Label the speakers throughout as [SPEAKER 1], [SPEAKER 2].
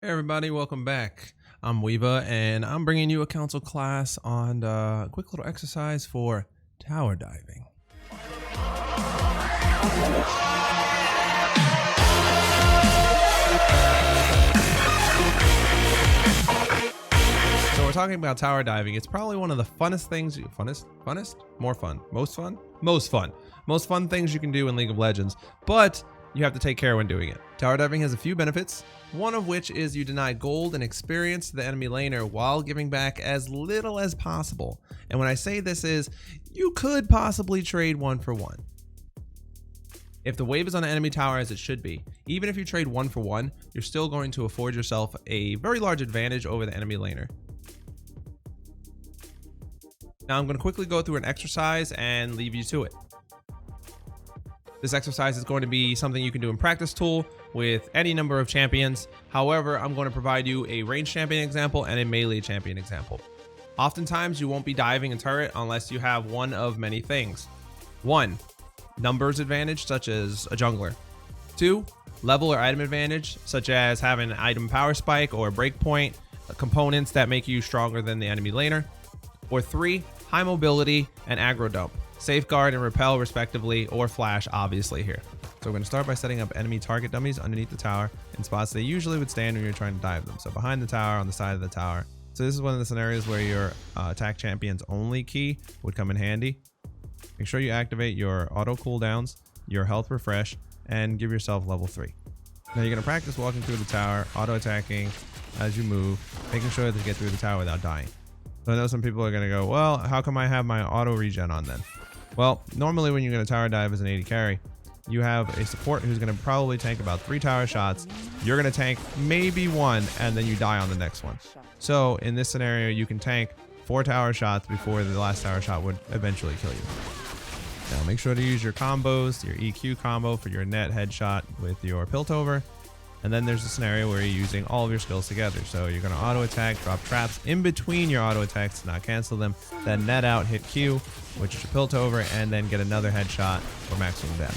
[SPEAKER 1] Hey everybody, welcome back. I'm Weeva, and I'm bringing you a council class on a quick little exercise for tower diving. So we're talking about tower diving. It's probably one of the funnest things, most fun things you can do in League of Legends, but you have to take care when doing it. Tower diving has a few benefits, one of which is you deny gold and experience to the enemy laner while giving back as little as possible. And when I say this is, you could possibly trade 1-for-1. If the wave is on the enemy tower as it should be, even if you trade 1-for-1, you're still going to afford yourself a very large advantage over the enemy laner. Now I'm going to quickly go through an exercise and leave you to it. This exercise is going to be something you can do in practice tool with any number of champions. However, I'm going to provide you a ranged champion example and a melee champion example. Oftentimes, you won't be diving a turret unless you have one of many things. 1, numbers advantage, such as a jungler. 2, level or item advantage, such as having an item power spike or breakpoint, components that make you stronger than the enemy laner. Or 3, high mobility and aggro dump. Safeguard and repel respectively, or flash obviously here. So we're going to start by setting up enemy target dummies underneath the tower in spots they usually would stand when you're trying to dive them. So behind the tower, on the side of the tower. So this is one of the scenarios where your attack champion's only key would come in handy. Make sure you activate your auto cooldowns, your health refresh, and give yourself level 3. Now you're going to practice walking through the tower, auto attacking as you move, making sure to get through the tower without dying. So I know some people are going to go, well, how come I have my auto regen on then? Well, normally when you're going to tower dive as an AD carry, you have a support who's going to probably tank about 3 tower shots. You're going to tank maybe 1, and then you die on the next one. So in this scenario, you can tank 4 tower shots before the last tower shot would eventually kill you. Now make sure to use your combos, your EQ combo for your net headshot with your Piltover. And then there's a scenario where you're using all of your skills together. So you're going to auto attack, drop traps in between your auto attacks to not cancel them, then net out, hit Q, which is your Piltover, and then get another headshot for maximum damage.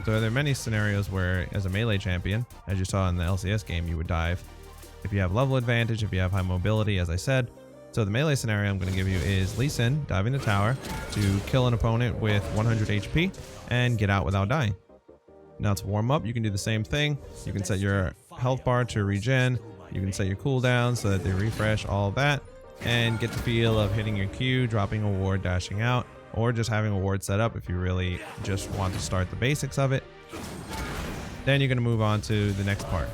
[SPEAKER 1] So there are many scenarios where, as a melee champion, as you saw in the LCS game, you would dive if you have level advantage, if you have high mobility, as I said. So the melee scenario I'm going to give you is Lee Sin diving the tower to kill an opponent with 100 HP and get out without dying. Now to warm up, you can do the same thing. You can set your health bar to regen. You can set your cooldown so that they refresh, all of that, and get the feel of hitting your Q, dropping a ward, dashing out, or just having a ward set up if you really just want to start the basics of it. Then you're going to move on to the next part.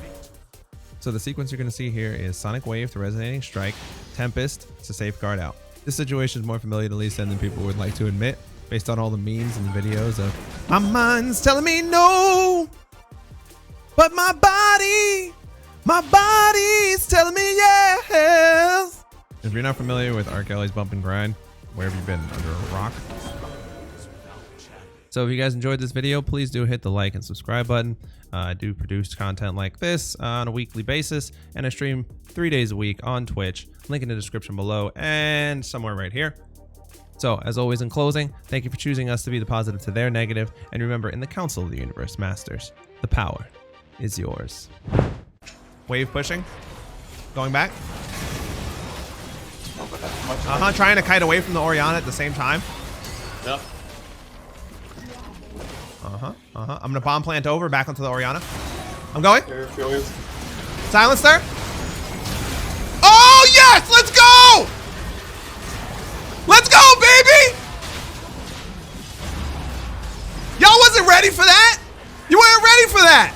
[SPEAKER 1] So the sequence you're going to see here is Sonic Wave to Resonating Strike, Tempest to Safeguard out. This situation is more familiar to Lee Sin than people would like to admit, based on all the memes and videos of my mind's telling me no, but my body's telling me yes. If you're not familiar with R. Kelly's Bump and Grind, where have you been, under a rock? So if you guys enjoyed this video, please do hit the like and subscribe button. I do produce content like this on a weekly basis, and I stream 3 days a week on Twitch. Link in the description below and somewhere right here. So, as always in closing, thank you for choosing us to be the positive to their negative, and remember, in the Council of the Universe Masters, the power is yours. Wave pushing. Going back. Trying to kite away from the Orianna at the same time.
[SPEAKER 2] Yep.
[SPEAKER 1] I'm gonna bomb plant over, back onto the Orianna. I'm going.
[SPEAKER 2] Silence
[SPEAKER 1] there. Oh, yes! Let's go! Let's go, baby! Y'all wasn't ready for that? You weren't ready for that!